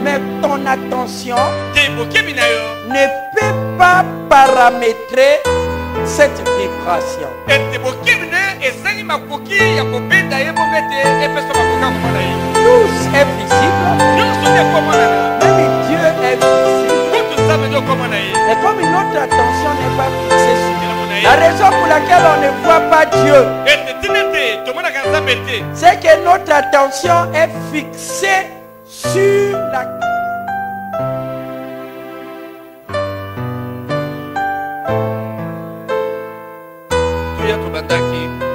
Mais ton attention ne peut pas paramétrer cette vibration. Tout est visible. Même Dieu est visible. Mais comme notre attention n'est pas fixée sur Dieu, la raison pour laquelle on ne voit pas Dieu, c'est que notre attention est fixée sur la...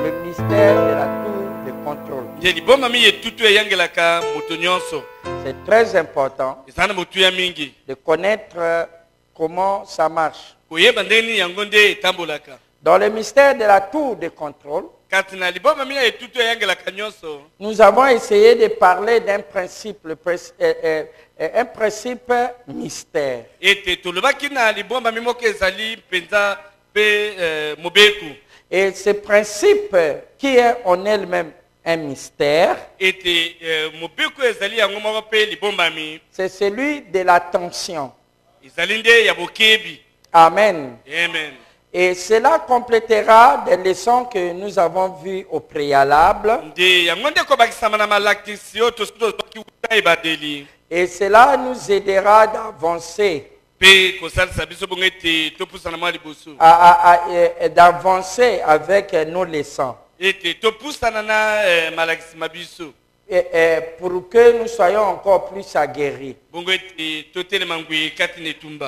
Le mystère de la tour de contrôle. C'est très important de connaître comment ça marche. Dans le mystère de la tour de contrôle, nous avons essayé de parler d'un principe, un principe mystère. Et ce principe qui est en elle-même un mystère, c'est celui de l'attention. Amen. Et cela complétera des leçons que nous avons vues au préalable. Et cela nous aidera d'avancer. D'avancer avec nos leçons. Pour que nous soyons encore plus aguerris.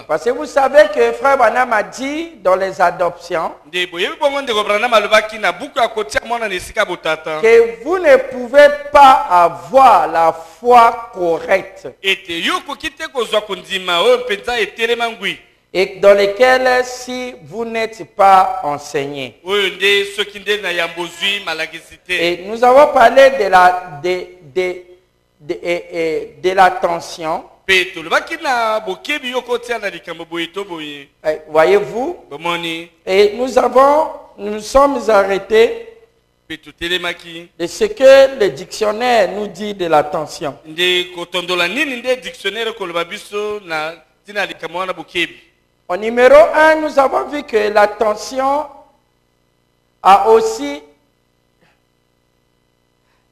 Parce que vous savez que Frère Branham a dit dans les adoptions que vous ne pouvez pas avoir la foi correcte et dans lesquelles si vous n'êtes pas enseigné. Et nous avons parlé de l'attention. Voyez-vous? Et nous sommes arrêtés de ce que le dictionnaire nous dit de l'attention. Au numéro 1, nous avons vu que l'attention a aussi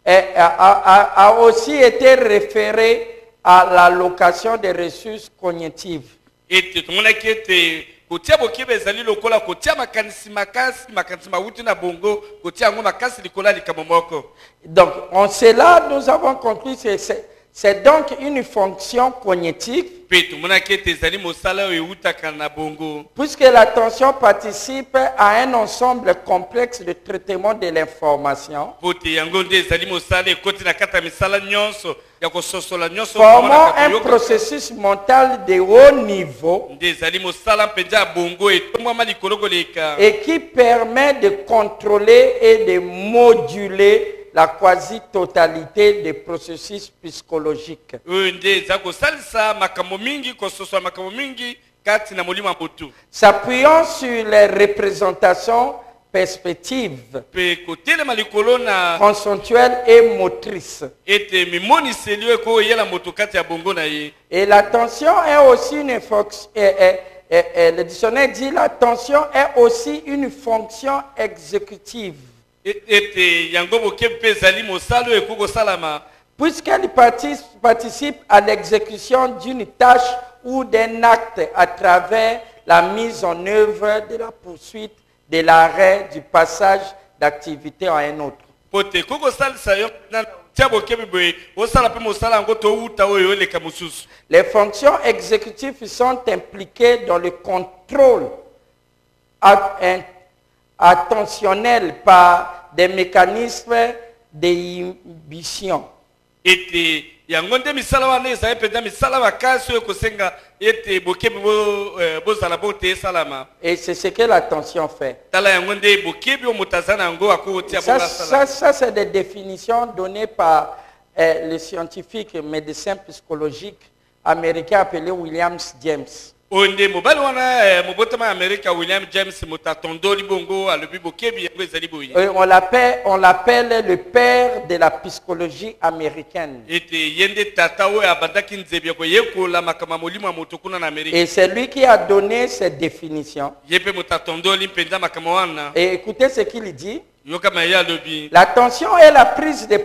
été référée à la location des ressources cognitives. Donc, en cela, nous avons conclu que c'est donc une fonction cognitive, puisque l'attention participe à un ensemble complexe de traitement de l'information, formant un processus mental de haut niveau et qui permet de contrôler et de moduler la quasi-totalité des processus psychologiques. S'appuyant sur les représentations perspectives, consensuelles et motrices. Et l'attention est aussi une fonction, le dictionnaire dit l'attention est aussi une fonction exécutive. Puisqu'elle participe à l'exécution d'une tâche ou d'un acte à travers la mise en œuvre de la poursuite, de l'arrêt, du passage d'activité à un autre. Les fonctions exécutives sont impliquées dans le contrôle attentionnel par des mécanismes d'inhibition. Et c'est ce que l'attention fait. Ça c'est des définitions données par le scientifique médecin psychologique américain appelé William James. onde mobali wana mobotama Amerika William James Mutatondoli bongo alobi bokebi yango ezali boye. On l'appelle le père de la psychologie américaine. Ete yende tata oyo abandaki nzebi ko yekola makama molimo ya moto kuna na Amerika. Et c'est lui qui a donné cette définition. Yepe Mutatondoli mpenza makama wana. Et écoutez ce qu'il dit. Yoka ya lobi. L'attention est la prise de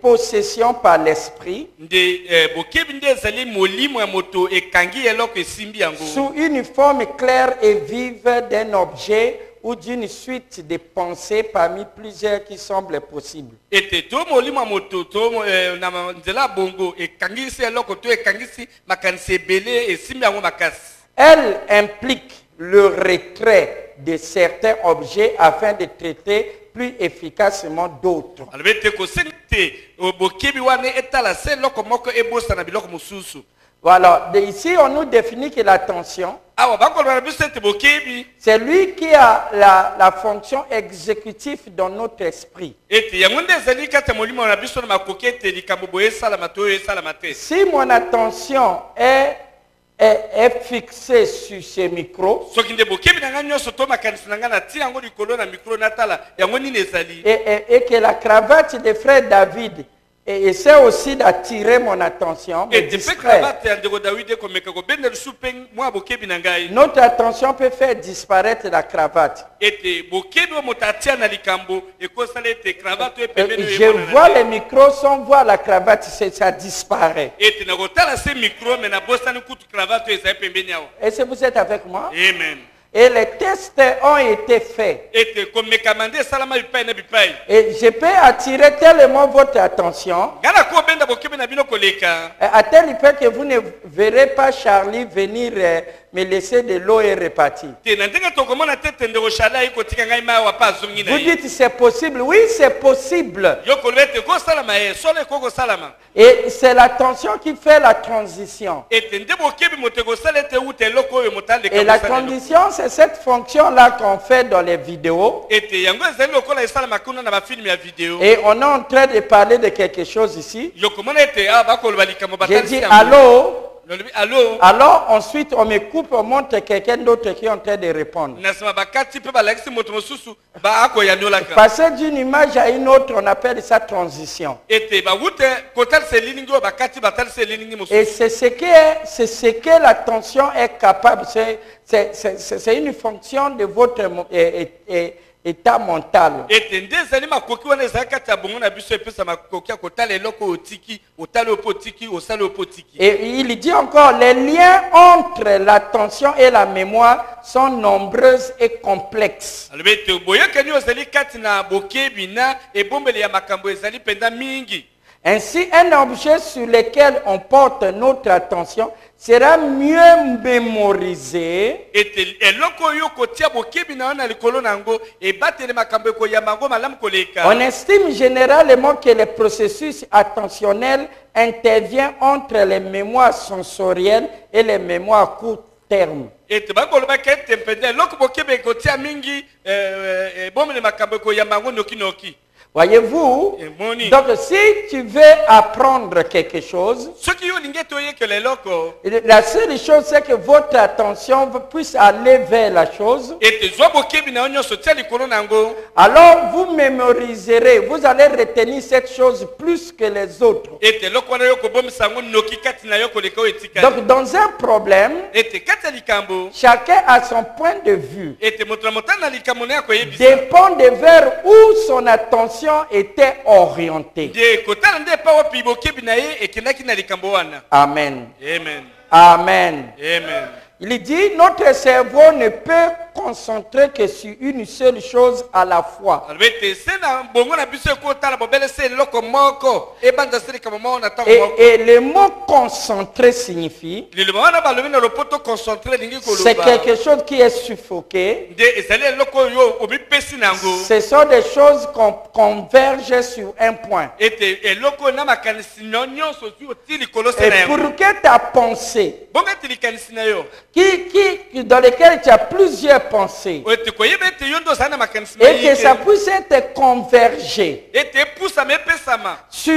possession par l'esprit. Nde bokebi nde ezali molimo ya moto ekangi eloko esimbi yango. Sous une forme claire et vive d'un objet ou d'une suite de pensées parmi plusieurs qui semblent possibles. Ete to molimo ya moto to na nzela bongo ekangisi eloko to ekangisi makanisi ebele esimbi yango makasi. Elle implique le retrait de certains objets afin de traiter plus efficacement d'autres. Voilà, ici on nous définit que l'attention, c'est lui qui a la fonction exécutive dans notre esprit. Si mon attention est fixé sur ce micro et que la cravate de frère David essaie aussi d'attirer mon attention, notre attention peut faire disparaître la cravate. Je vois le micro sans voir la cravate, ça disparaît. Est-ce que vous êtes avec moi? Amen. Et les tests ont été faits. Et je peux attirer tellement votre attention à tel point que vous ne verrez pas Charlie venir me laisser de l'eau et repartir. Vous dites c'est possible. Oui, c'est possible. Et c'est l'attention qui fait la transition. Et la transition, c'est cette fonction-là qu'on fait dans les vidéos. Et on est en train de parler de quelque chose ici. J'ai dit allô. Alors ensuite on me coupe, on montre quelqu'un d'autre qui est en train de répondre. Passer d'une image à une autre, on appelle ça transition. Et c'est ce que l'attention est capable. C'est une fonction de votre état mental. Et il dit encore, les liens entre l'attention et la mémoire sont nombreux et complexes. Ainsi, un objet sur lequel on porte notre attention sera mieux mémorisé On estime généralement que le processus attentionnel intervient entre les mémoires sensorielles et les mémoires à court terme. Voyez-vous, donc si tu veux apprendre quelque chose, la seule chose c'est que votre attention puisse aller vers la chose. Alors vous mémoriserez, vous allez retenir cette chose plus que les autres. Donc dans un problème, chacun a son point de vue. Dépend de vers où son attention était orienté. Amen. Amen. Amen. Amen. Il dit, notre cerveau ne peut concentrer que sur une seule chose à la fois. Et le mot concentré signifie, c'est quelque chose qui est suffoqué. Ce sont des choses qu'on converge sur un point. Et pour que ta pensée, dans lesquelles tu as plusieurs pensée. ete koyeba ete yo ndo ozali na makanisi Et que ça mayike puisse être convergé ete epusama epesama sur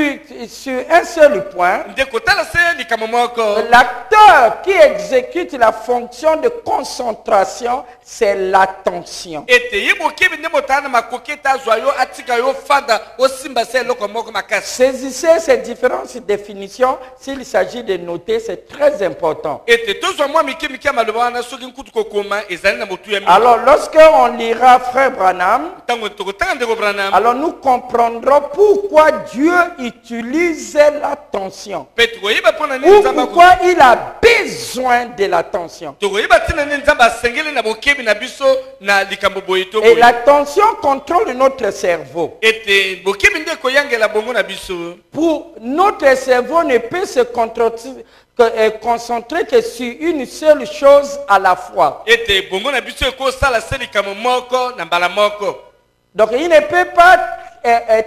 un seul point. nde kotala se likambo moko. L'acteur qui exécute la fonction de concentration, c'est l'attention. ete ye bokebi nde moto ana makoki ete azwa yo atika yo fanda osimba se eloko moko makasi. Saisissez ces différentes définitions. S'il s'agit de noter, c'est très important. ete tozwa mwa mike mike ya maloba wana soki nkutu kokoma ezali na motu ya mingi. Alors, lorsqu'on lira Frère Branham, ntango tokotanga ndeko Branham alors nous comprendrons pourquoi Dieu utilise l'attention. mpe tokoyeba mpona nini Ou nzambe pourquoi il a besoin de l'attention. tokoyeba ntina nini nzambe asengeli na bokebi na biso na likambo boye to Et boye. l'attention contrôle notre cerveau. ete bokebi nde koyangela bongo na biso. Pour notre cerveau ne peut se concentrer que sur une seule chose à la fois. ete bongo na biso ekosala se likambo moko na mbala moko. Donc il ne peut pas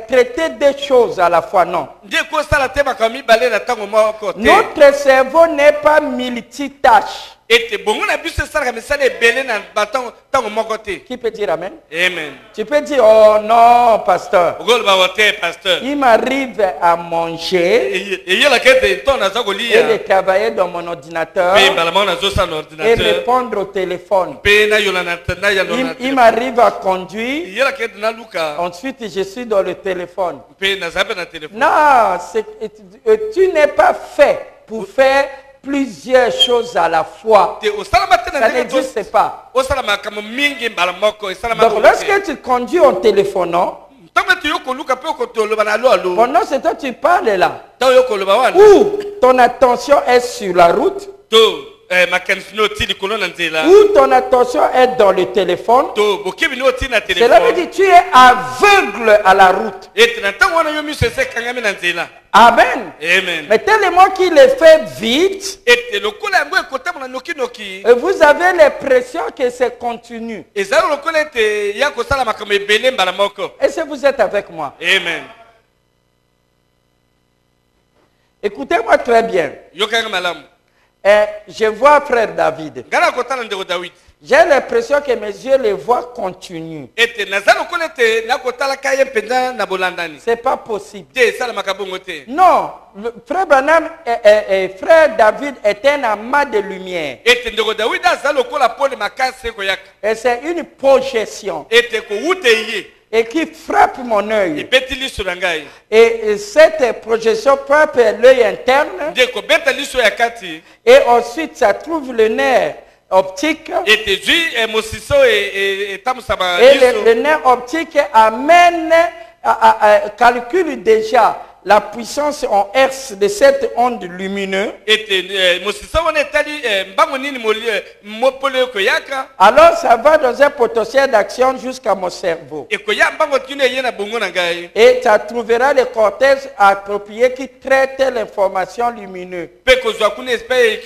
traiter deux choses à la fois, non. nde ekosala te makambo mibale na ntango moko te. Notre cerveau n'est pas multitâche. ete bongo na biso esalaka misala ebele na ntango moko te. Qui peut dire Amen? Amen. Tu peux dire, oh non, pasteur. okoloba wo te pasteur. Il m'arrive à manger eyelaka ete ntongo naza et de kolia travailler dans mon ordinateur mpe mbala moko nazosala na et ordinateur répondre au téléphone. mpe nayolana Il m'arrive à conduire, eyelaka ete naluka ensuite je suis dans le téléphone. mpe naza mpe na telefone. Non, tu n'es pas fait pour faire plusieurs choses à la fois. te osalama te na Ça ndenge n'existe pas. osala makambo mingi mbala moko esalama Donc lorsque tu conduis en téléphonant, ntango ete yo koluka mpe okotoloba na alo alo pendant ce temps tu parles là, ntango yo koloba wana ou ton attention est sur la route, to makanisi no oti likolo na nzela ou ton attention est dans le téléphone. to bokebi ni oti na Cela veut telefone dire que tu es aveugle à la route. ete na ntango wana yo miso ese ekangami na nzela. Amen. Amen. Mais tellement qu'il est fait vite, ete lokola yango ekotambola nokinoki et vous avez l'impression que c'est continu. ezali lokola ete ya kosala makambo ebele mbala moko. Est-ce que vous êtes avec moi? Amen. Écoutez-moi très bien. yokanga malamu Je vois frère David. ngana kotala ndeko Dawidi J'ai l'impression que mes yeux les voient continu. ete naza lokola ete nakotalaka ye mpenza na bolandani C'est pas possible. te esalamaka bongo te. Non, frère Branham et frère David est un amas de lumière. ete ndeko Dawidi aza lokola pole makasi koyaka Et c'est une projection ete kowuta ye et qui frappe mon œil. ebeti liso na ngai Et cette projection frappe l'œil interne nde kobeta liso ya kati et ensuite ça trouve le nerf optique. ete zwi mosiso etambusama Et liso le nerf optique amène, calcule déjà la puissance en hertz de cette onde lumineuse. ete mosiso wana etali mbango nini mopolo ekoyaka Alors ça va dans un potentiel d'action jusqu'à mon cerveau. ekoya mbango tino eye na bongo na ngai Et tu trouveras le cortex approprié qui traite l'information lumineuse. mpe kozwa kuna espe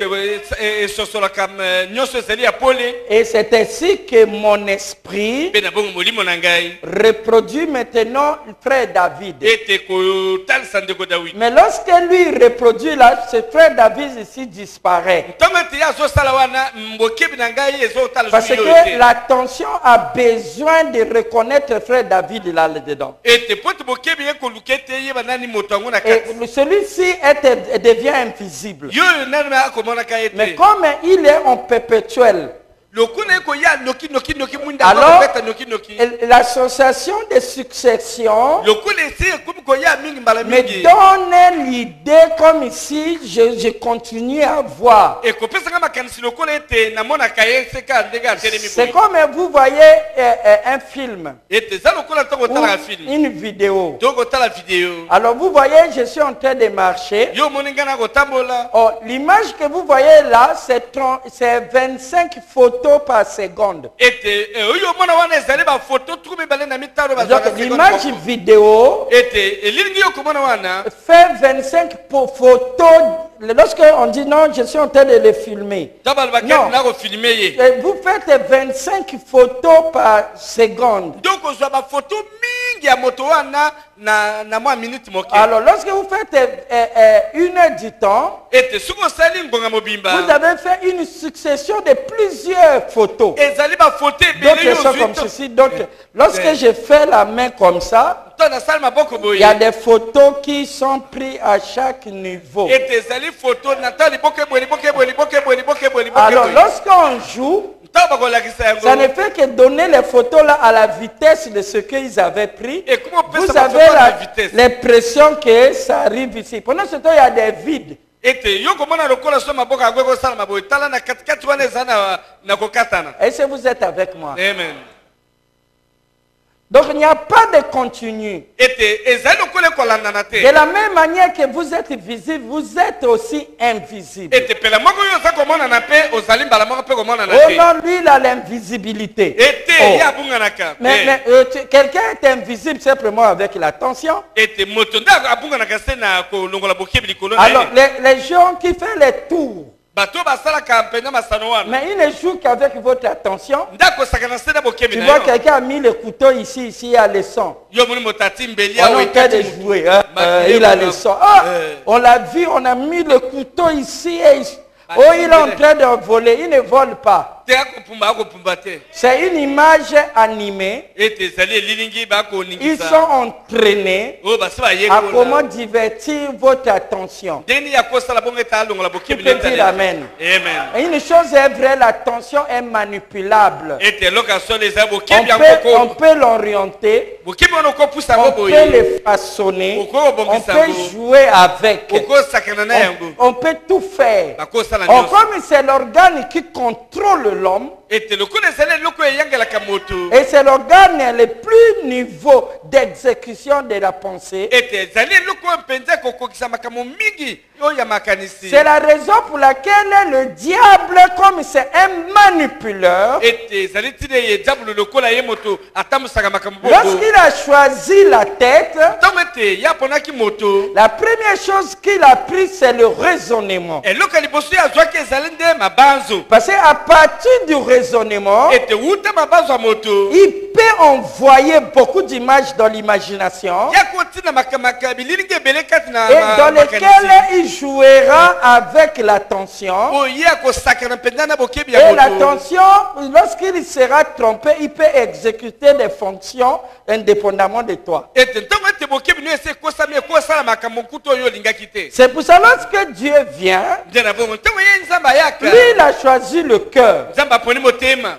esosolaka nyonso ezali ya pole Et c'est ainsi que mon esprit mpe na bongo molimo na ngai reproduit maintenant frère David. ete kotalisa ndeko Dawidi. Mais lorsque lui reproduit là, ce frère David ici disparaît. ntango ete ye azosala wana mbokebi na ngai ezotala Parce zwi yo que ete l'attention a besoin de reconnaître frère David là-dedans. ete po ete bokebi ye koluka ete yeba nani moto yango na Et kati celui-ci devient invisible. yo oyo nani akomonaka ye Mais te comme il est en perpétuel, lokuna ekoya noki mwinda alors kobeta noki l'association de succession lokuna esi ekomi koya mingi mbala me mingi donne l'idée comme ici, je continue à voir. ekopesanga makanisi lokola ete namonaka ye seka ndenge atelemi C'est boye comme vous voyez un film, ete eza lokola ntango ou otalaka film une vidéo. to kotala video Alors vous voyez, je suis en train de marcher. yo omoni ngai na kotambola Oh, l'image que vous voyez là, c'est 25 photos par seconde. ete oyo omona wana ezali bafoto 35 Donc bazwaka l'image vidéo ete elilingi yo komona wana fait 25 photos. Lorsque on dit non, je suis en train de le filmer. ta balobaki Non. ete nakofilme ye Et vous faites 25 photos par seconde. donc ozwa bafoto mingi ya moto wana na mwa minute moke. Alors, lorsque vous faites 1 heure du temps, Ete suko sali ngonga mobimba. vous avez fait une succession de plusieurs photos. Ezali ba photo D'autres ebele sont comme ceci. Donc, lorsque je fais la main comme ça, il y a des photos qui sont prises à chaque niveau. Alors, lorsqu'on joue, ça ne fait que donner les photos là à la vitesse de ce qu'ils avaient pris. Vous avez l'impression que ça arrive ici. Pendant ce temps, il y a des vides. Est-ce que vous êtes avec moi? Amen. Donc il n'y a pas de continu. De la même manière que vous êtes visible, vous êtes aussi invisible. Oh non, lui il a l'invisibilité. Mais quelqu'un est invisible simplement avec l'attention. Alors les gens qui font les tours, mais il ne joue qu'avec votre attention. Tu vois quelqu'un a mis le couteau ici, il y a le son. On est en train de jouer, il a le son. On l'a vu, on a mis le couteau ici et ici. Oh, il est en train de voler, il ne vole pas. C'est une image animée. Ils sont entraînés à comment divertir votre attention. Tu peux dire amen. Et une chose est vraie, l'attention est manipulable. On peut l'orienter, on peut le façonner, on peut jouer avec, on peut tout faire. Comme c'est l'organe qui contrôle l'homme, et c'est l'organe le plus niveau d'exécution de la pensée. C'est la raison pour laquelle le diable, comme c'est un manipuleur, lorsqu'il a choisi la tête, la première chose qu'il a pris, c'est le raisonnement. Parce qu'à partir du raisonnement, il peut envoyer beaucoup d'images dans l'imagination, et dans lesquelles il jouera avec l'attention. Et l'attention, lorsqu'il sera trompé, il peut exécuter des fonctions indépendamment de toi. C'est pour ça lorsque Dieu vient, lui il a choisi le cœur.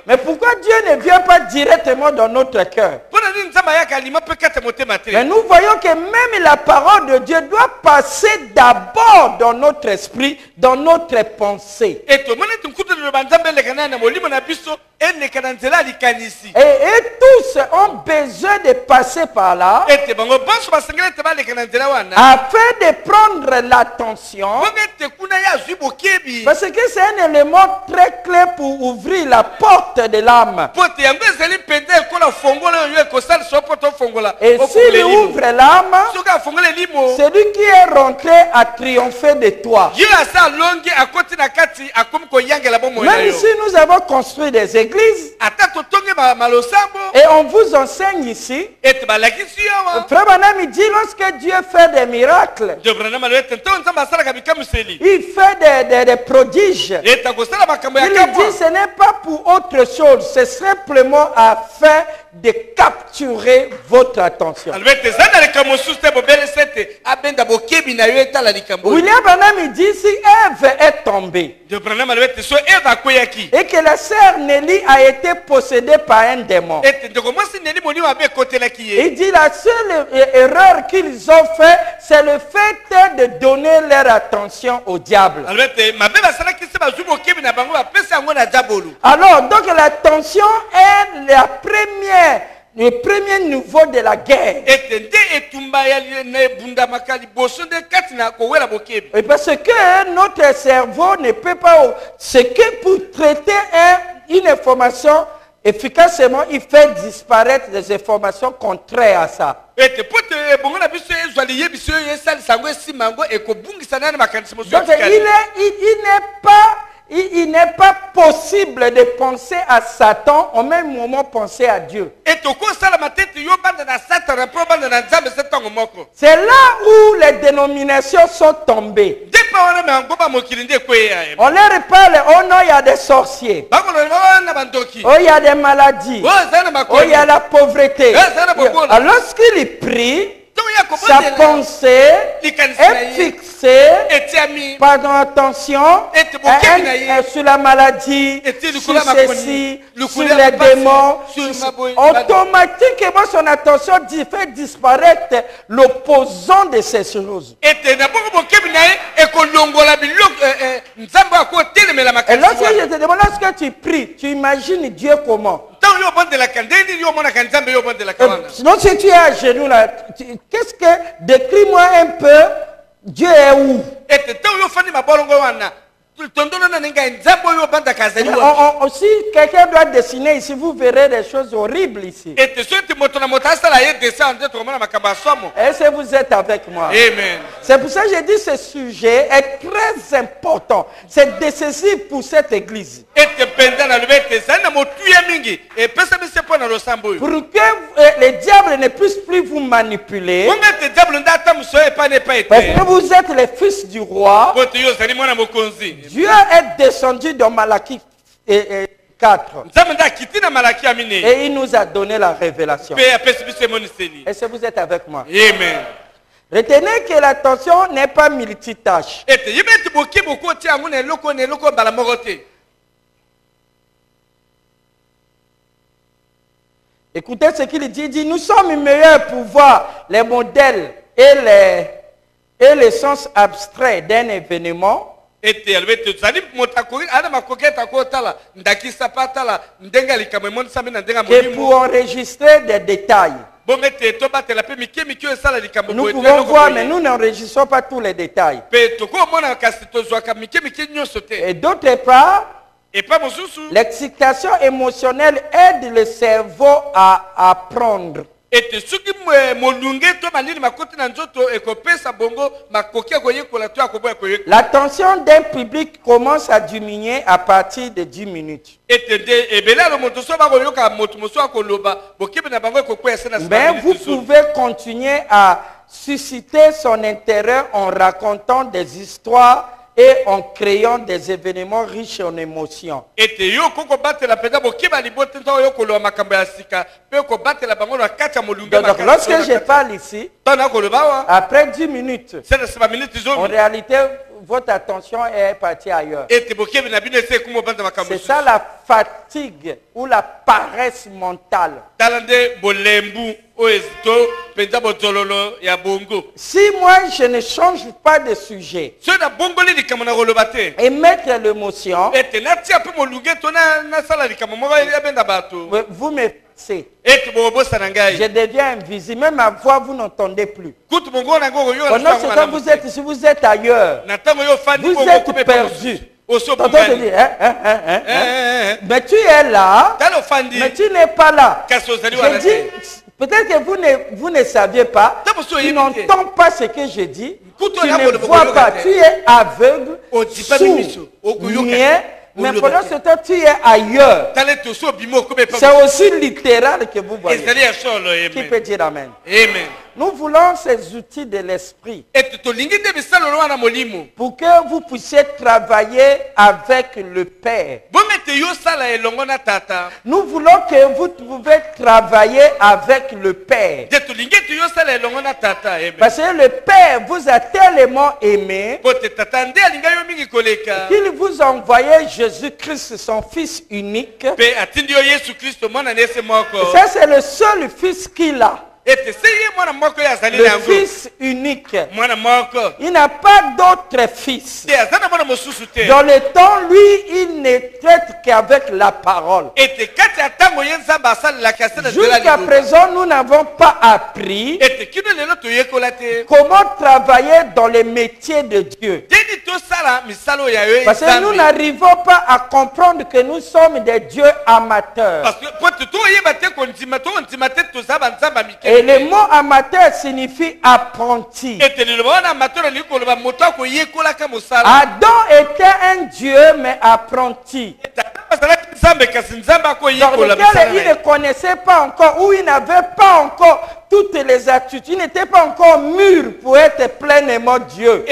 Mais pourquoi Dieu ne vient pas directement dans notre cœur? Mais nous voyons que même la parole de Dieu doit passer d'abord dans notre esprit, dans notre pensée. Et tous ont besoin de passer par là afin de prendre l'attention. Parce que c'est un élément très clair pour ouvrir la porte de l'âme. Et s'il ouvre l'âme, celui qui est rentré a triomphé de toi. Même si nous avons construit des églises, et on vous enseigne ici, Frère Branham il dit lorsque Dieu fait des miracles, il fait des prodiges. Il dit ce n'est pas pour autre chose, c'est simplement afin de capturer votre attention. William Branham il dit si Ève est tombée et que la sœur Nelly a été possédée par un démon, il dit la seule erreur qu'ils ont fait, c'est le fait de donner leur attention au diable. Alors donc l'attention est le premier niveau de la guerre. Et parce que notre cerveau ne peut pas, c'est que pour traiter une information efficacement, il fait disparaître des informations contraires à ça. Donc il n'est pas possible de penser à Satan au même moment penser à Dieu. Et toko sala matete yo banda na Satan pro banda na Nzambe setango moko. C'est là où les dénominations sont tombées. Depa wana me ngoba mokili nde kweya. On leur parle, oh non, il y a des sorciers. Bakolo na bandoki. Oh, il y a des maladies. Oh, il y a la pauvreté. Alors, lorsqu'il prie, sa pensée est fixée, pardon, attention, sur la maladie, sur ceci, sur les démons. Automatiquement, son attention fait disparaître l'opposant de ces choses. Et lorsque je te demande, lorsque tu pries, tu imagines Dieu comment? Sinon, si tu es à genoux là, qu'est-ce que, décris-moi un peu, Dieu est où? Si quelqu'un doit dessiner ici, vous verrez des choses horribles ici. Est-ce que vous êtes avec moi? Amen. C'est pour ça que j'ai dit ce sujet est très important. C'est décisif pour cette église. Pour que les diables ne puissent plus vous manipuler. Parce que vous êtes les fils du roi. Dieu est descendu dans Malachie 4. Et il nous a donné la révélation. Est-ce que vous êtes avec moi? Amen. Retenez que l'attention n'est pas multitâche. Écoutez ce qu'il dit. Il dit, nous sommes meilleurs pour voir les modèles et les sens abstraits d'un événement. Que pour enregistrer des détails. Nous pouvons voir, mais nous n'enregistrons pas tous les détails. Et d'autre part, l'excitation émotionnelle aide le cerveau à apprendre. L'attention d'un public commence à diminuer à partir de 10 minutes. Mais vous pouvez continuer à susciter son intérêt en racontant des histoires et en créant des événements riches en émotions. Donc lorsque je parle ici, après 10 minutes, en réalité, votre attention est partie ailleurs. C'est ça la fatigue ou la paresse mentale. Si moi je ne change pas de sujet et mettre l'émotion, vous me fixez. Je deviens invisible. Même ma voix, vous n'entendez plus. Pendant ce temps, vous êtes ici, vous êtes ailleurs. Vous êtes perdu. Mais tu es là, mais tu n'es pas là. Je dis, peut-être que vous ne saviez pas, tu n'entends pas ce que je dis, tu ne vois pas, tu es aveugle, sourd, muet, mais pendant ce temps, tu es ailleurs. C'est aussi littéral que vous voyez. Qui peut dire amen? Amen. Nous voulons ces outils de l'esprit pour que vous puissiez travailler avec le Père. Nous voulons que vous pouvez travailler avec le Père. Parce que le Père vous a tellement aimé qu'il vous a envoyé Jésus-Christ, son Fils unique. Ça, c'est le seul Fils qu'il a. Le Fils unique. Il n'a pas d'autre fils. Dans le temps, lui, il ne traite qu'avec la parole. Jusqu'à présent, nous n'avons pas appris comment travailler dans les métiers de Dieu. Parce que nous n'arrivons pas à comprendre que nous sommes des dieux amateurs. Et le mot amateur signifie apprenti. Adam était un Dieu mais apprenti. Dans lequel il ne connaissait pas encore, ou il n'avait pas encore toutes les attitudes. Il n'était pas encore mûr pour être pleinement Dieu.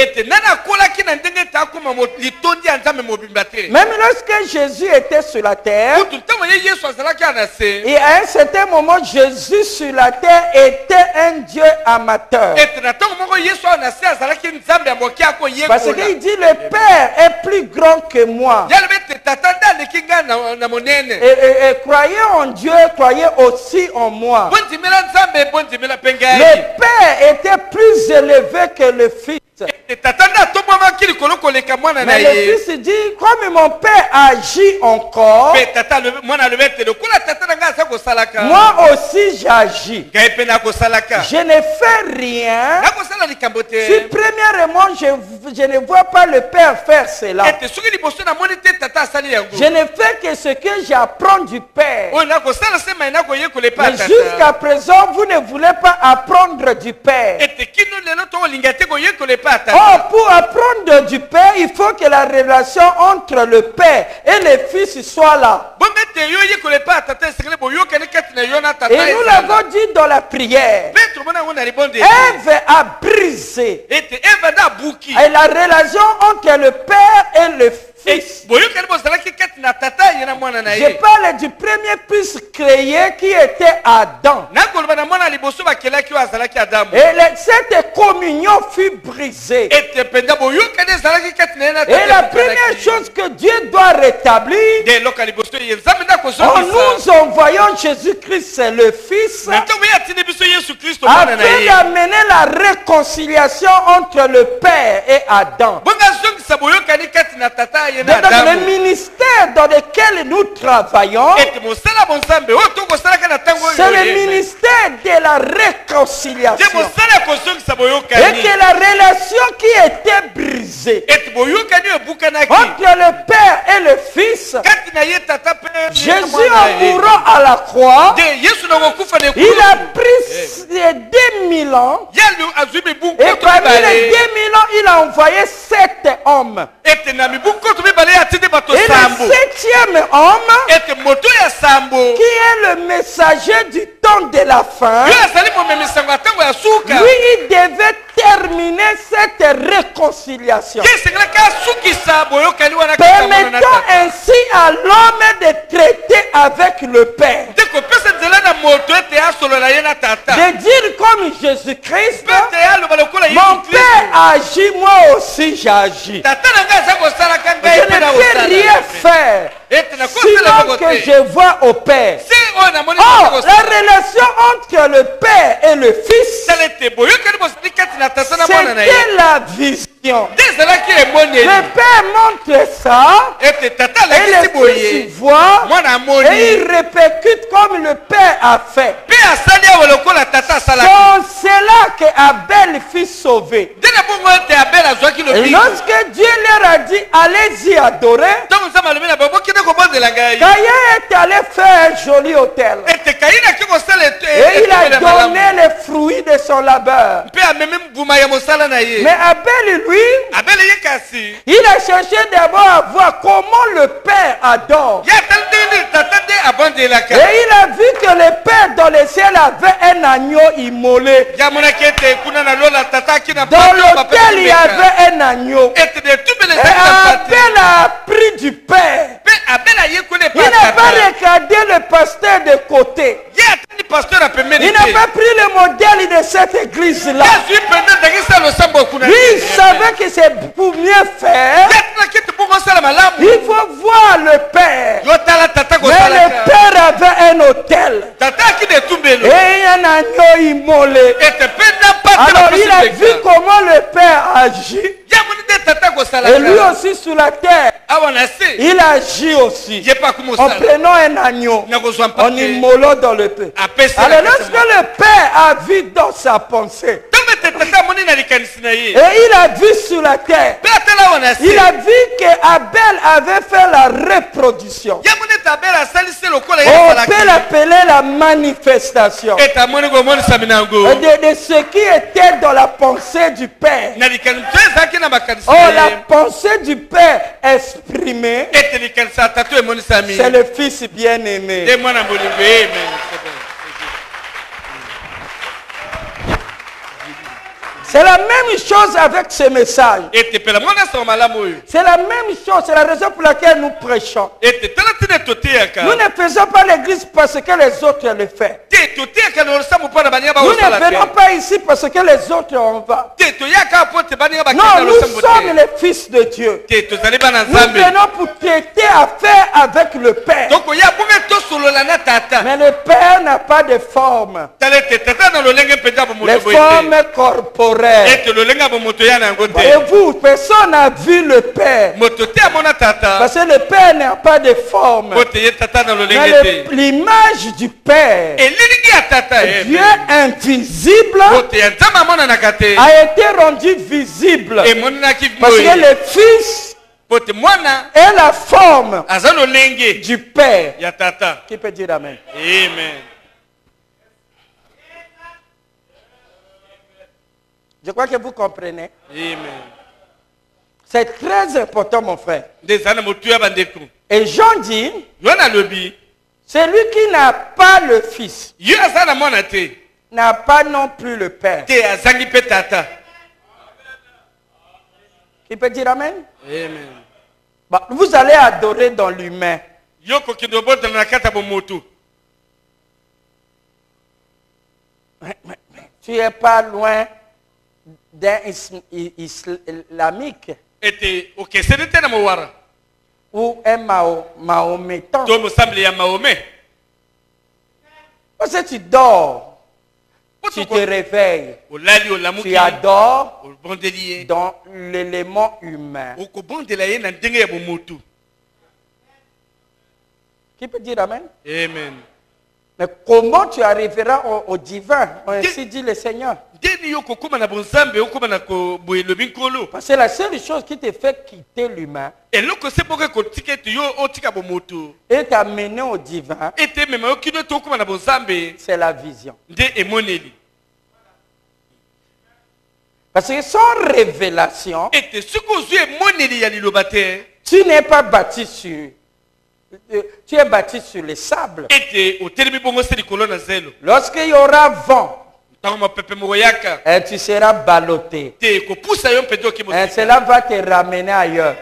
Même lorsque Jésus était sur la terre, et à un certain moment, Jésus sur la terre était un Dieu amateur. Parce qu'il dit, le Père est plus grand que moi. Et croyez en Dieu, croyez aussi en moi. Le Père était plus élevé que le Fils. Mais le Fils dit, comme mon Père agit encore, moi aussi j'agis. Je ne fais rien si premièrement je ne vois pas le Père faire cela. Je ne fais que ce que j'apprends du Père. Mais jusqu'à présent, vous ne voulez pas apprendre du Père. Oh, pour apprendre du Père, il faut que la relation entre le Père et le Fils soit là. Et nous l'avons dit dans la prière. Ève a brisé la relation entre le Père et le Fils. Je parle du premier fils créé qui était Adam. Et cette communion fut brisée. Et la première chose que Dieu doit rétablir, en nous envoyant Jésus-Christ, c'est le Fils, afin d'amener la réconciliation entre le Père et Adam. Dans le ministère dans lequel nous travaillons, c'est le ministère de la réconciliation. Et que la relation qui était brisée entre le Père et le Fils, Jésus en mourant à la croix, il a pris 2000 ans, et parmi les 2000 ans, il a envoyé 7 hommes. Et le 7e homme, qui est le messager du temps de la fin, lui, il devait terminer cette réconciliation, permettant ainsi à l'homme de traiter avec le Père, de dire comme Jésus-Christ, mon Père agit, moi aussi j'agis. Je ne peux rien faire sinon que je vois au Père. Oh, la relation entre le Père et le Fils, c'était la vision. Le Père montre ça, et le Fils voit, et il répercute comme le Père a fait. C'est là que Abel fut sauvé. Et lorsque Dieu leur a dit, allez-y adorer, Caïn est allé faire un joli autel. Et il a donné les fruits de son labeur. Mais Abel, lui, il a cherché d'abord à voir comment le Père adore. Et il a vu que le Père dans le ciel avait un agneau immolé. Dans l'autel, il y avait un agneau. Et Abel a pris du Père. Il n'a pas regardé le pasteur de côté. Il n'a pas pris le modèle de cette église-là. Lui, il savait que c'est pour mieux faire, il faut voir le Père. Mais le Père avait un autel et un agneau immolé. Alors il a vu comment le Père agit. Et lui aussi sur la terre, il agit aussi en prenant un agneau, en immolant dans le Père. Alors lorsque le Père a vu dans sa pensée, et il a vu sur la terre, il a vu que Abel avait fait la reproduction. On peut l'appeler la manifestation de ce qui était dans la pensée du Père. Oh, la pensée du Père exprimée, c'est le Fils bien-aimé. C'est la même chose avec ce message. C'est la même chose, c'est la raison pour laquelle nous prêchons. Nous ne faisons pas l'église parce que les autres le font. Nous ne venons pas ici parce que les autres en vont. Non, nous sommes les fils de Dieu. Nous venons pour traiter affaire avec le Père. Mais le Père n'a pas de forme. Les formes corporelles. Et vous, personne n'a vu le Père. Parce que le Père n'a pas de forme. Mais l'image du Père, Dieu invisible, a été rendu visible. Parce que le Fils est la forme du Père. Qui peut dire Amen? Amen. Je crois que vous comprenez. Amen. C'est très important, mon frère. Et Jean dit, celui qui n'a pas le Fils n'a pas non plus le Père. Qui peut dire Amen? Amen. Bah, vous allez adorer dans l'humain. Tu n'es pas loin d'un islamique ou un mahométan. Parce que tu dors, tu te réveilles, tu adores dans l'élément humain. Qui peut dire Amen? Amen. Mais comment tu arriveras au divin? Ainsi dit le Seigneur. Parce que la seule chose qui te fait quitter l'humain et t'amener au divin, c'est la vision. Parce que sans révélation, tu n'es pas bâti sur... Tu es bâti sur le sable. Lorsqu'il y aura vent, et tu seras ballotté. Et cela va te ramener ailleurs.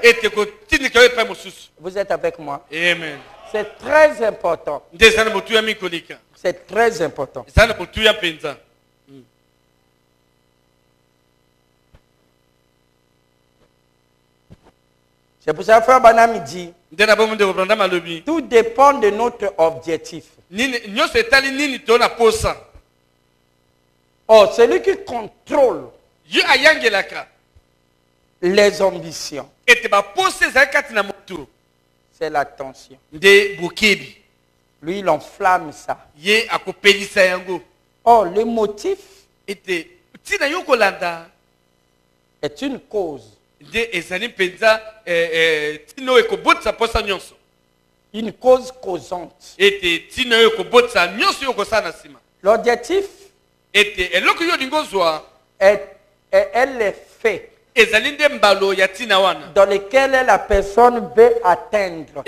Vous êtes avec moi? Amen. C'est très important. C'est très important. C'est pour ça que Frère Branham dit, tout dépend de notre objectif. Oh, celui qui contrôle les ambitions, c'est l'attention. Lui, il enflamme ça. Oh, le motif est une cause. Une cause causante. L'objectif est l'effet dans lequel la personne veut atteindre.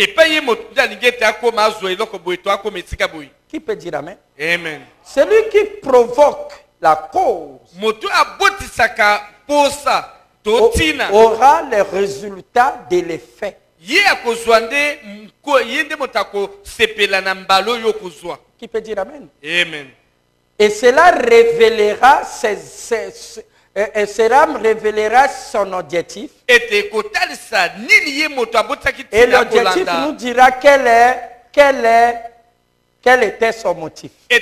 Qui peut dire Amen? Amen. Celui qui provoque la cause aura les résultats de l'effet. Qui peut dire Amen? Amen. Et cela révélera son objectif. Et l'objectif nous dira quel était son motif. Et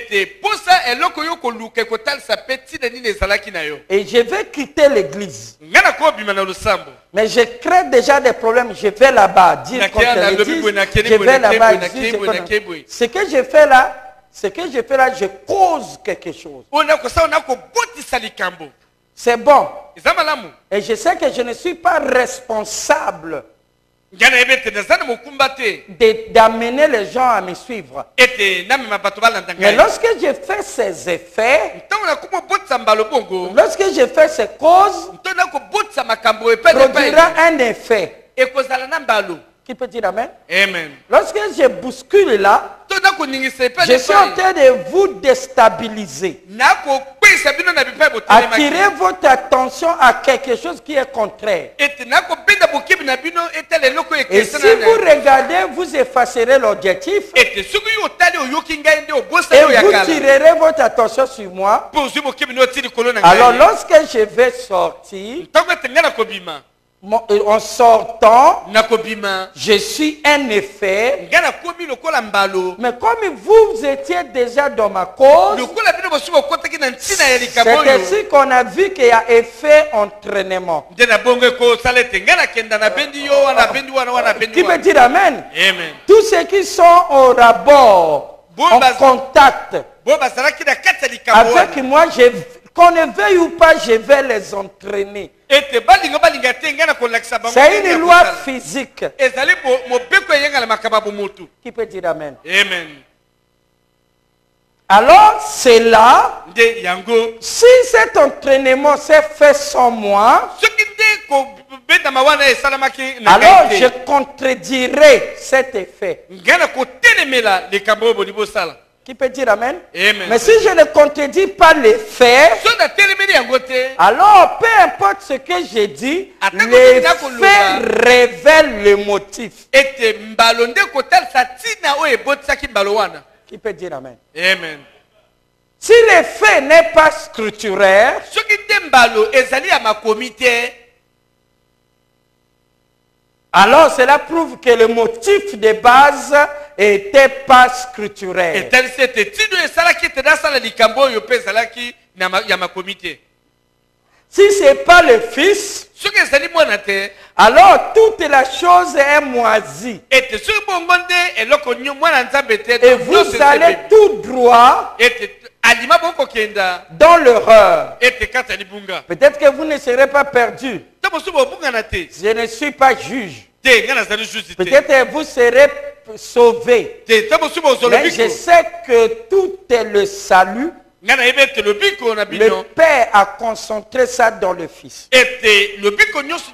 je vais quitter l'église. Mais je crée déjà des problèmes. Je vais là-bas dire contre l'église. Je vais là-bas dire. Ce que je fais là, je cause quelque chose. C'est bon. Et je sais que je ne suis pas responsable ngana ebete nazana mokumba te d'amener les gens à me suivre. ete namema bato balanda Mais ngai lorsque j'ai fait ces effets, ntango nakoma obotisa mbala bongo lorsque j'ai fait ces causes, ntango nakobotisa makambo epai na produira epai un effet. ekozala na mbalo. Qui peut dire amen? Amen. Lorsque je bouscule là, ntango nakoningisa epai je suis en train de vous déstabiliser. nakokwisa bino na bipai botelemaki Attirez votre attention à quelque chose qui est contraire. ete nakobenda bokebi na bino etala eloko Et ekesana si vous regardez, vous effacerez l'objectif ete soki yo otali oyoki ngai nde et obosani oyo ya vous kala tirerez votre attention sur moi. mpo ozwi bokebi na oti likolo na Alors ngai lorsque je vais sortir, ntango ete ngai nakobima en sortant, nakobima je suis un effet. ngai nakomi lokola mbalo Mais comme vous étiez déjà dans ma cause, lokola bino bosi bokotaki na ntina ya likambo c'est oyo ainsi qu'on a vu qu'il y a effet entraînement. nde na bongo ekosala ete ngai nakenda nabendi yo wana nabendi wana wana nabendi Qui peut wana dire amen? amen Tous ceux qui sont au rabord, en contact bo bazalaki na kati ya likambo avec wana moi, qu'on ne veuille ou pas, je vais les entraîner. ete balinga te ngai nakolakisa bango C'est ndenge ya une loi kosala. physique. ezali mobeko eyengala makaba bomotu Qui peut dire amen? amen Alors, c'est là, nde yango si cet entraînement s'est fait sans moi, soki nde kobendama wana esalamaki na alors ngai je te contredirai cet effet. ngai nakotelemela likambo oyo boli bosala Qui peut dire amen? amen Mais si je ne contredis pas l'effet, so natelemeli yango te alors peu importe ce que je dis, Attends, l'effet révèle le motif. ete mbalo nde kotalisa ntina oyo ebotisaki mbalo wana Qui peut dire amen? amen Si l'effet n'est pas scripturaire, soki nde mbalo ezali ya makomi te alors cela prouve que le motif de base n'était pas scripturaire. etalisi ete ntina oyo esalaki ete nasala likambo oyo mpe ezalaki ya makomi te Si ce n'est pas le Fils, soki ezali mwana te alors toute la chose est moisie. ete soki bongo nde eloko mwana nzambe te Et vous allez tout droit ete alima bokokenda dans l'erreur. ete kati ya libunga Peut-être que vous ne serez pas perdu. ntango mosusu bobungana te Je ne suis pas juge. te ngai nazali juzi te Peut-être que vous serez sauvés. te ntango mosusu bozwa Mais je lobiko sais que tout est le salut. ngai nayebi ete lobiko na Le bino Père a concentré ça dans le Fils. ete lobiko nyonso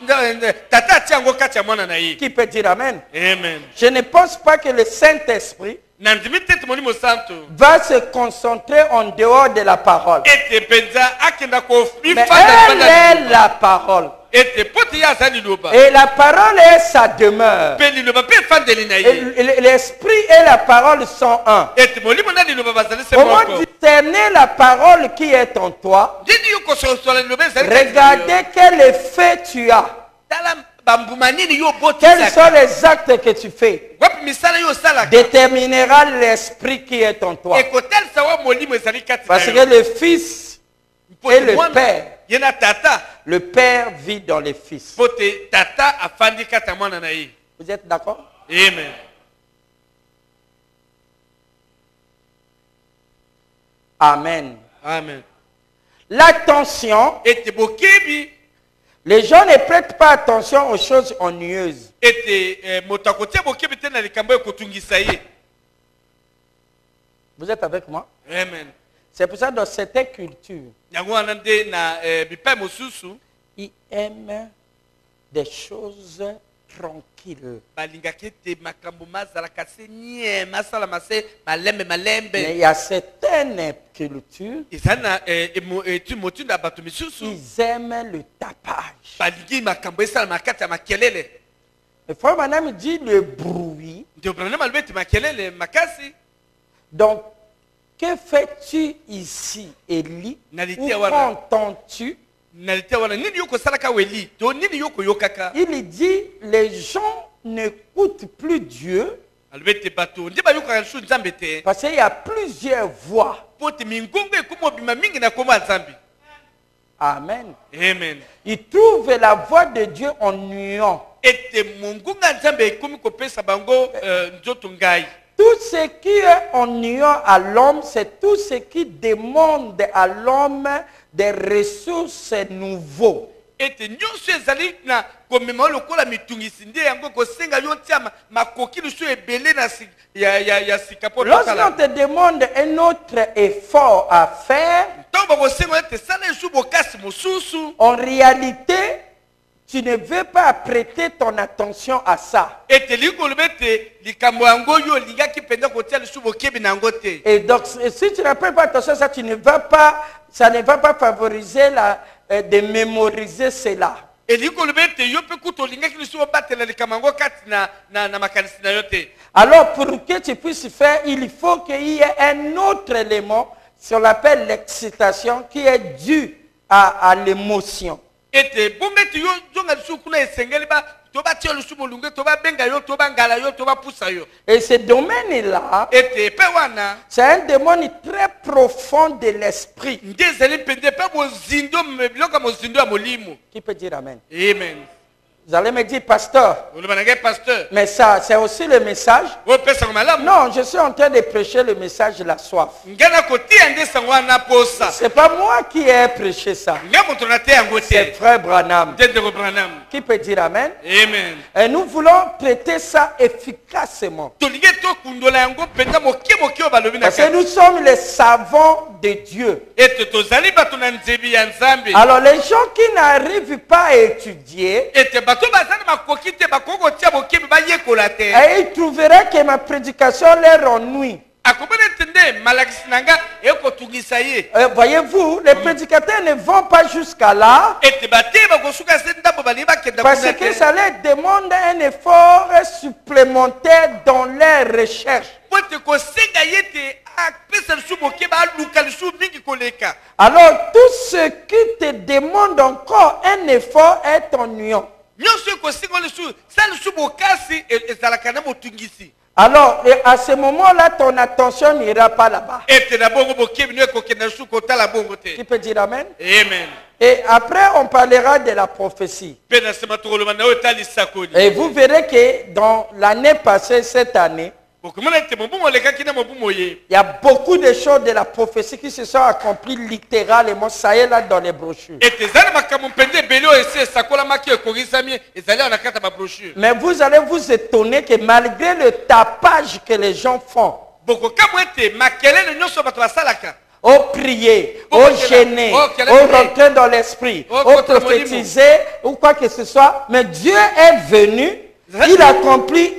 tata atia yango kati ya mwana na ye Qui peut dire amen? amen Je ne pense pas que le Saint-Esprit nandimi te ete molimo santo va se concentrer en dehors de la parole. ete mpenza akenda Mais kofifanda elle est la parole. ete po te ye aza liloba Et la parole est sa demeure. mpe liloba mpe efandeli na Et ye l'esprit et la parole sont un. ete molimo na liloba bazali se Comment moko discerner la parole qui est en toi? ndini yo kososola liloba ezali kati na yo. Regardez quel effet tu as. tala bambuma nini yo Quels sont obotisaka les actes que tu fais? wapi misala yo osalaka Déterminera l'esprit qui est en toi. ekotalisa wa molimo ezali kati Parce na que yo le Fils Mpo et te le mwana, Père, ye na tata le Père vit dans le Fils. mpo te tata afandi kati ya mwana na ye Vous êtes d'accord? amen Amen. amen L'attention, ete bokebi les gens ne prêtent pas attention aux choses ennuyeuses. ete moto akotia bokebi te na likambo ekotungisa ye Vous êtes avec moi? amen C'est pour ça que dans certaines cultures, yango wana nde na bipai mosusu ils aiment des choses tranquilles. balingaki ete makambo mazalaka se nie masalama se malembe Mais malembe il y a certaines cultures, ezali na motindo ya bato misusu ils aiment le tapage. balingi makambo esalama kati ya makelele Le frère Madame dit le bruit. nde obranam alobi ete makelele makasi Donc, que fais-tu ici, Élie? Où entends-tu? na litia wana nini yo kosalaka weli to nini yo koyokaka Il dit, les gens n'écoutent plus Dieu alobi ete bato nde bayokaka lisusu nzambe te parce qu'il y a plusieurs voix. mpo ete mingongo ekomi obima mingi na kombo ya nzambe Amen. amen Ils trouvent la voix de Dieu ennuyant. ete mongongo ya nzambe ekomi kopesa bango nzoto ngai Tout ce qui est ennuyant à l'homme, c'est tout ce qui demande à l'homme des ressources nouveaux. ete nyonso ezali na komema lokola mitungisi nde yango kosenga yo tia makoki lusu ebele na ya sika po Lorsqu'on te demande un autre effort à faire, ntango bakosenga ete sala esu bokasi mosusu en réalité, tu ne veux pas prêter ton attention à ça. ete likoloba ete likambo yango yo olingaki mpenza kotia lusu bokebi na yango te. Et donc, si tu ne prêtes pas attention à ça, ça ne va pas favoriser de mémoriser cela. elikoloba ete yo mpe kuta olingaki lusu obatela likambo yango kati na makanisi na yo te. Alors, pour que tu puisses faire, il faut qu'il y ait un autre élément, ce qu'on appelle l'excitation, qui est dû à l'émotion. Ete bonga ete yo zonga lusu kuna esengeli ba toba tia lusu molunge toba benga yo toba ngala yo toba pusa yo. Et ce domaine-là, Ete pe wana c'est un domaine très profond de l'esprit. ndezeli pende pe mozindo biloko mozindo ya molimo. Qui peut dire Amen? Amen. Vous allez me dire, pasteur, Oloba na pasteur. mais ça, c'est aussi le message. O pesa malamu. Non, je suis en train de prêcher le message de la soif. Ngana kotia ndesa wana posa. C'est pas moi qui ai prêché ça. Ngamo tonate yango C'est te. frère Branham. Dede ko Branham. Qui peut dire Amen? Amen. Et nous voulons traiter ça efficacement. Tolinge to kundola yango penda moke o balobi na Parce que nous sommes les savants de Dieu. Ete tozali bato na nzebi ya Nzambe. Alors les gens qui n'arrivent pas à étudier, Ete bato bazali makoki te bakoko tia bokebi bayekola te. et ils trouveraient que ma prédication leur ennuie. Akobana tende malakisi nanga ekotungisa ye. Voyez-vous, les prédicateurs ne vont pas jusqu'à là Ete bate bakosuka se ndambo bali bakenda parce kuna que te. ça leur demande un effort supplémentaire dans leurs recherches. Pote kosenga yete apesa lusu bokeba aluka lusu mingi koleka. Alors tout ce qui te demande encore un effort est ennuyant. Nyonso kosenga lusu sa lusu bokasi ezalaka na motungisi. Alors à ce moment-là, ton attention n'ira pas là-bas. Ete na bongo bokebi no ekokenda lusu kotala bongo te. Tu peux dire Amen? Amen. Et après, on parlera de la prophétie. Pe na sema tokoloba na oyo tali sakoli. Et vous verrez que dans l'année passée, cette année, Okomona ete mobumo lekaki na mobumo ye. il y a beaucoup de choses de la prophétie qui se sont accomplies littéralement, ça y est là dans les brochures. Ete zali makambo mpende ebele oyo esi esakolamaki ekogisami ezali awa na kati ya babrochure. Mais vous allez vous étonner que malgré le tapage que les gens font, Bokokamwa ete makelele nyonso bato basalaka. au prier, au gêner, au rentrer dans l'esprit, au prophétiser, ou quoi que ce soit, mais Dieu est venu, il accomplit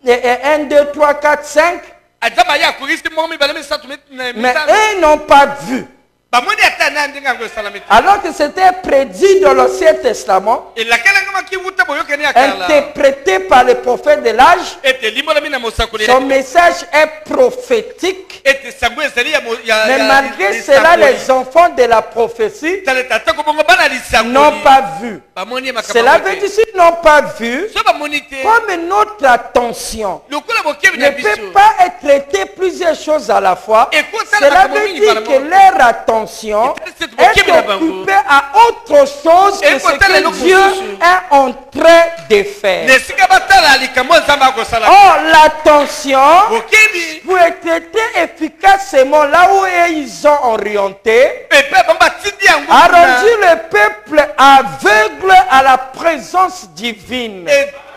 1, 2, 3, 4, 5, Adama ya korisi mo mi bala mi satu mais mitano. eux n'ont pas vu. Bamoni ata na ndinga ngo salamiti. Alors que c'était prédit dans l'Ancien Testament, E la kala ngama ki wuta boyo keni akala. interprété par le prophète de l'âge, Ete limo la mina mosakoli. son message est prophétique. Ete sango ezali ya Mais malgré cela, les enfants de la prophétie tale tata ko bongo bana lisakoli. n'ont pas vu. Bamoni makambo. Cela veut dire qu'ils n'ont pas vu, So bamoni te. comme notre attention Lokola bokebi ne na peut biso. pas être traité plusieurs choses à la fois. Écoute, Cela veut dire que leur attention est occupée à autre chose que ce que Dieu est en train de faire. Nesika batala likambo nzamba ko sala. Or, l'attention, Bokebi. pour être traité efficacement là où ils ont orienté, Pepe bamba tindi yango. a rendu le peuple aveugle à la présence divine.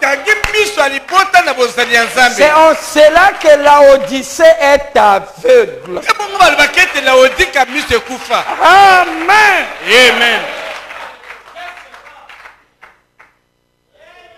Tangi miso alipota na bozali ya Nzambe. C'est en cela que l'Odyssée est aveugle. Bongo baloba kete la odika miso ekufa. Amen. Amen.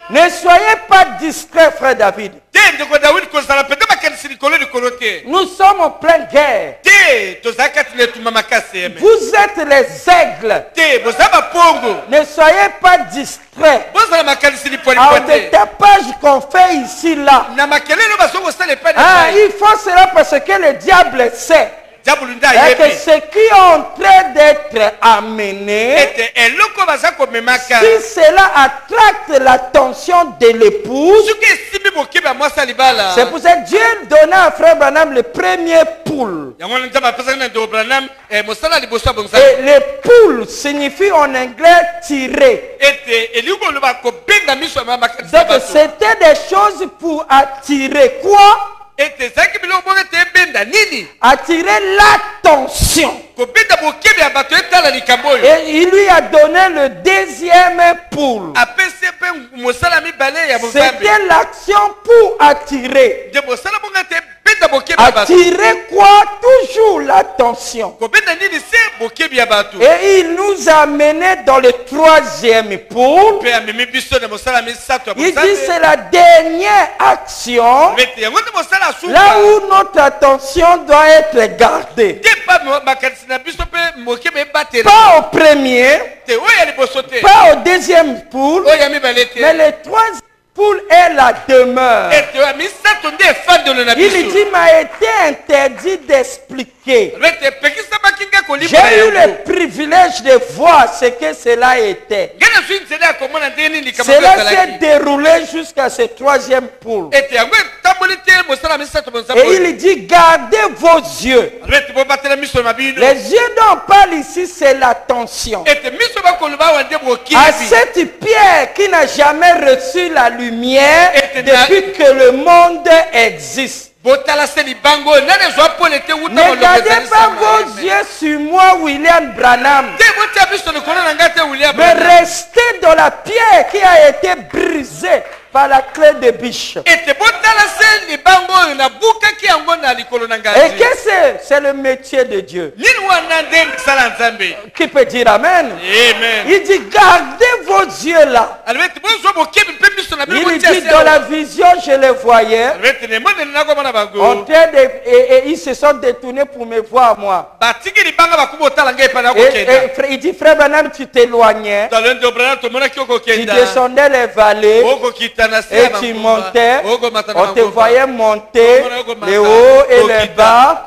Ne soyez pas distraits, frère David. Te ndeko David kozala pete makanisi likolo likolo te. Nous sommes en pleine guerre. Te tozala kati na etumba makasi eme. Vous êtes les aigles. Te bozala bapongo. Ne soyez pas distraits. Bozala makanisi lipwali Alors, pote. des tapages qu'on fait ici, là. Na makelele basongo sala epai na Ah, epai. il faut cela parce que le diable sait Diabolo nda et que yebi. ce qui est en train d'être amené, Ete eloko baza komemaka. si cela attracte l'attention de l'épouse, Soki esimbi bokebi ya mwasi libala. c'est pour ça que Dieu donnait à frère Branham le premier poule. Yango wana nzambe apesaki na ndeko Branham mosala liboso ya bongisa. Et le poule signifie en anglais tirer. Ete elingi koloba kobenga miso ya makanisi ya Donc bato. c'était des choses pour attirer quoi? ete ezalaki biloko moko ete ebenda nini Attirer l'attention. kobenda bokebi ya bato etala likambo oyo Et il lui a donné le deuxième poule. apesi mpe mosala mibale ya bozambe C'était l'action pour attirer. nde mosala bongo ete benda bokebi ya bato Attirer quoi? Toujours l'attention. kobenda nini se bokebi ya bato Et il nous a menés dans le troisième poule. mpe amemi biso na mosala misato ya Il dit bozambe c'est la dernière action. ete yango nde mosala Là asuka où notre attention doit être gardée. te pa makanisi na biso mpe mokebi ebatela Pas au premier, te oyo ya liboso te pas au deuxième poule, oyo ya mibale te mais le troisième poule est la demeure. ete ya misato nde efandelo na Il biso dit, m'a été interdit d'expliquer. ete epekisamaki nga J'ai kolibala eu le yango privilège de voir ce que cela était. ngai nazwi nzela ya komona ndenge nini likambo Cela ezalaki s'est déroulé jusqu'à ce troisième poule. ete yango etamboli te mosala misato bonzambe Et il dit, gardez vos yeux. ete bobatela miso na bino Les yeux dont on parle ici, c'est l'attention. ete miso bakoloba awa nde À bokibi cette pierre qui n'a jamais reçu la lumière Et depuis que le monde existe. botala se libango oyo nani ezwa pole te wuta Ne gardez pas vos yeux sur moi, William Branham. te botia biso likolo na ngai te william Mais restez dans la pierre qui a été brisée par la clé de biche. ete botala se libango oyo nabukaki yango na likolo na Et ngai que c'est le métier de Dieu. nini wana nde misala nzambe Qui peut dire Amen? amen Il dit, gardez vos yeux là. alobi ete bozwa bokebi mpe miso na bino Il botia dit, se dans la vision, je les voyais. alobi ete nemoneli nakomona En bango train de, et ils se sont détournés pour me voir moi. batiki libanga bakuba otala ngai epa Et nakokenda il dit, frère Branham, tu t'éloignais. talo nde obrana tomonaki Tu okokenda descendais les vallées. okokita na se Et ya tu bangomba montais. okomata na On te bangomba voyait monter les hauts et les bas.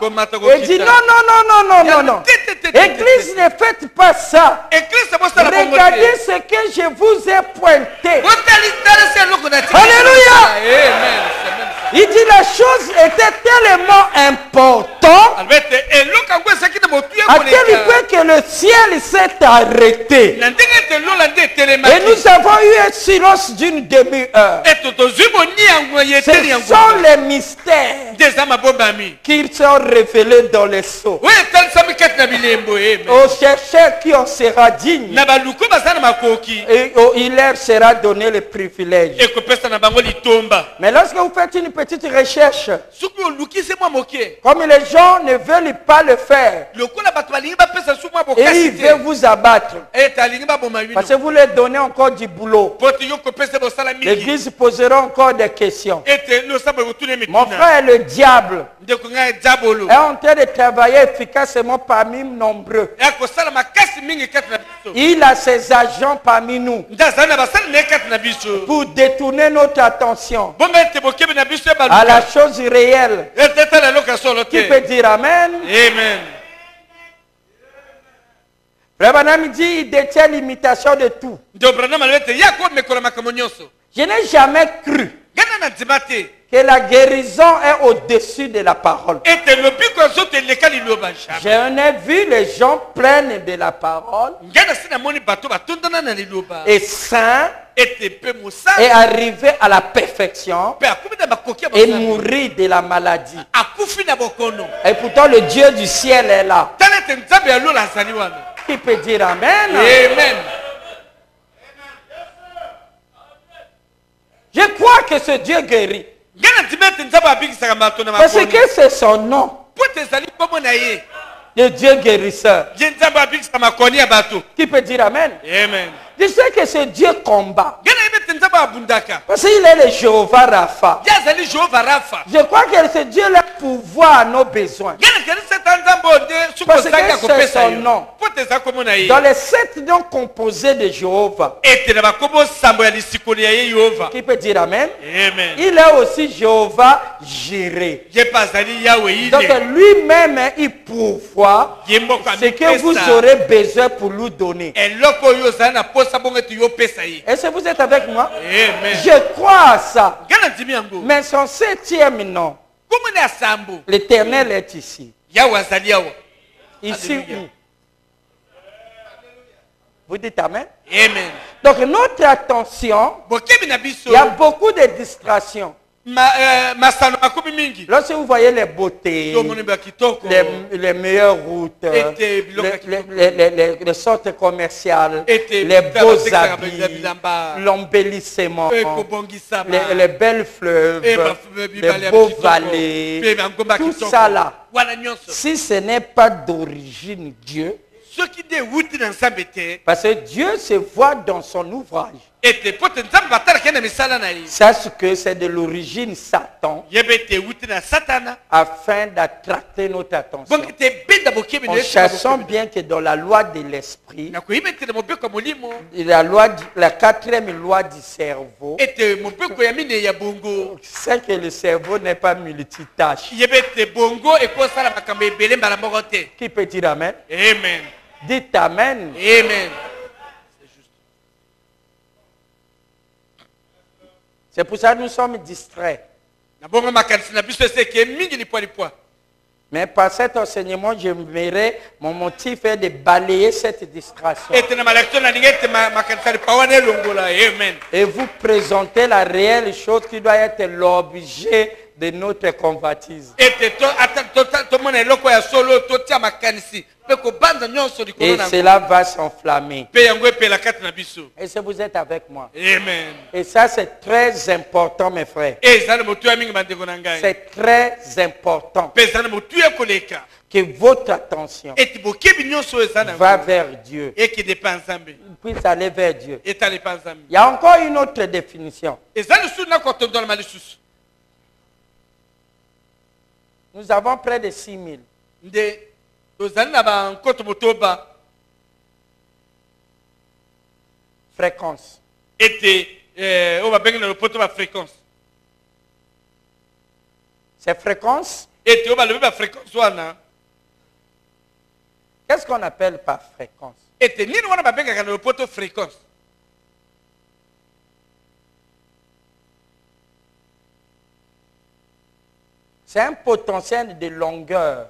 Et dit, non, non, non, non, non, non, non. Église, ne faites pas ça. eklise bosala bongo Regardez te ce que je vous ai pointé. botali tala se eloko na tika Alléluia. amen Il dit, la chose était tellement importante alobi ete eloko yango ezalaki na motu à ya tel koleka point que le ciel s'est arrêté. na ndenge ete lola nde Et etelemaki nous avons eu un silence d'une demi-heure. ete tozwi boni yango ya Ce eteli yango sont les mystères nde eza mabombami qui sont révélés dans les sceaux. oyo etalisami kati na bilembo amen Aux chercheurs qui en sera digne, na baluku baza na makoki et il leur sera donné le privilège. ekopesa na bango litomba Mais lorsque vous faites une petite recherche, soki olukisi mwa moke comme les gens ne veulent pas le faire, lokola bato balingi bapesa su mwa et bokasi il veut te vous abattre, ete alingi baboma bino parce que vous leur donnez encore du boulot. po te yo kopesa bosala mingi L'église posera encore des questions. ete losambo ekotuna Mon mituna frère, le diable ndeko ngai diabolo est en train de travailler efficacement parmi nombreux. akosala makasi mingi kati na biso Il a ses agents parmi nous nde azali na basali na ye kati na biso pour détourner notre attention bongo ete bokebi na biso à la ebaluka chose réelle. ete etala eloko ya solo Qui te peut dire Amen? amen Frère Branham dit il détient l'imitation de tout. nde obranam alobi ete ya komekola makambo nyonso Je n'ai jamais cru ngana na ndima te que la guérison est au-dessus de la parole. ete lobiko ya nzoto eleka liloba jamais Je n'ai vu les gens pleins de la parole ngai na se namoni bato batondana na liloba et saints ete mpe et mosala arriver à la perfection mpe akumi na bakoki ya et bozambe mourir de la maladie. akufi na bokono Et pourtant le Dieu du ciel est là. tala ete nzambe ya lola azali wana Qui peut dire Amen? amen Je crois que ce Dieu guérit. ngai na ndima ete nzambe abikisaka bato na Parce makoni que c'est son nom, po ete ezali nkombo na ye le Dieu guérisseur. ye nzambe abikisaka makoni ya bato Qui peut dire Amen? amen Je sais que ce Dieu combat. ngai nayebi ete nzambe abundaka Parce qu'il est le Jéhovah Rapha. ye azali jehova rafa Je crois que ce Dieu a pouvoir à nos besoins. ngai nakanisi ete nzambe oyo nde soki Parce que ozangi c'est akopesa son yo nom. po ete eza nkombo na ye Dans les 7 noms composés de Jéhovah. ete na bakombo sambo ya lisikoli ya ye yehova Qui peut dire Amen? amen Il est aussi Jéhovah Jireh. ye mpe azali yawe Donc ile lui-même, il pourvoit ye moko ce que vous amipesa aurez besoin pour lui donner. eloko oyo ozali na posa bongo ete yo opesa ye Est-ce que vous êtes avec moi? amen Je crois à ça. ngai na ndimi yango Mais son 7e nom, kombo na ya sambo l'Éternel est ici. yawe azali awa Ici Alléluia. où? Vous dites Amen? amen Donc notre attention, bokebi na biso il y a beaucoup de distractions. masano makumi mingi. Lorsque vous voyez les beautés, Tomoni ba kitoko. les meilleures routes, Ete biloko kitoko. les sortes commerciales, Ete les beaux bitaba habits, tekisaka bilamba. l'embellissement, Ekobongisama. les belles fleuves, les beaux vallées, tout ça là. Wana nyonso. Si ce n'est pas d'origine Dieu, Soki de wuti na nzambe te. parce que Dieu se voit dans son ouvrage, Ete pote nzambe batala kena misala na ye. sache que c'est de l'origine Satan Yebe te wuti na satana. afin d'attraper notre attention. Bongi te benda bokebi En na sachant bien que dans la loi de l'esprit, na koyibetela mobeko ya molimo. la quatrième loi du cerveau, Ete mobeko ya mine ya bongo. c'est que le cerveau n'est pas multitâche. Yebe te bongo ekosala makambo ebele mbala moko te. Qui peut dire Amen? Amen. Dites Amen. Amen. C'est pour ça que nous sommes distraits. Na bongo makanisi na biso seke mingi lipwa. Mais par cet enseignement, j'aimerais, mon motif est de balayer cette distraction Ete na malakito na ningete makanisa lipawana elongola. Amen. et vous présenter la réelle chose qui doit être l'objet de notre convoitise. Ete to mona eloko ya solo to tia makanisi. Pe ko banda nyonso likolo Et na. cela va s'enflammer. Pe yango epela kati na biso. Et si vous êtes avec moi. Amen. Et ça, c'est très important, mes frères. Ezana motu ya mingi bandeko na ngai. C'est très important Pe ezana motu ya koleka. que votre attention Eti bokebi nyonso ezana. va vers Dieu. Eki depa nzambe. Puisse aller vers Dieu. Eta depa nzambe. Il y a encore une autre définition. Ezana su na kotondo na malisusu. Nous avons près de 6000. Nde tozali na ba nkoto motoba. Fréquences. Ete o babengi na lopoto ba fréquence. Ces fréquences, Ete o balobi ba fréquence wana. qu'est-ce qu'on appelle par fréquence? Ete nini wana babengaka na lopoto fréquence. C'est un potentiel de longueur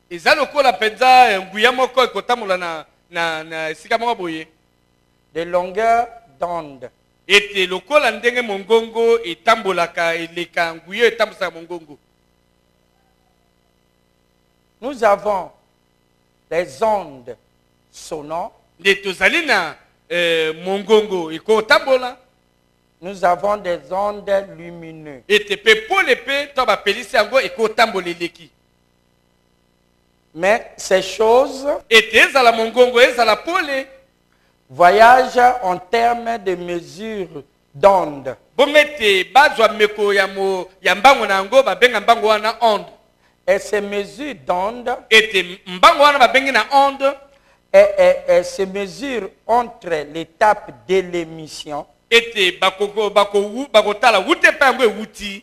Eza lokola penza nguya moko ekotambola na esika moko boye. de longueur d'onde. Ete lokola ndenge mongongo etambolaka eleka nguya etambosaka mongongo. Nous avons des ondes sonores, Nde tozali na mongongo ekotambola. nous avons des ondes lumineuses. Ete pe pole pe to bapelisi yango ekotambola eleki. Mais ces choses Ete ezala mongongo ezala pole. voyagent en termes de mesure d'onde. Bongo ete bazwa meko ya mbango na yango babenga mbango wana onde. Et ces mesures d'onde Ete mbango wana babengi na onde. et se mesurent entre l'étape de l'émission Ete bakotala wute pa yango ewuti.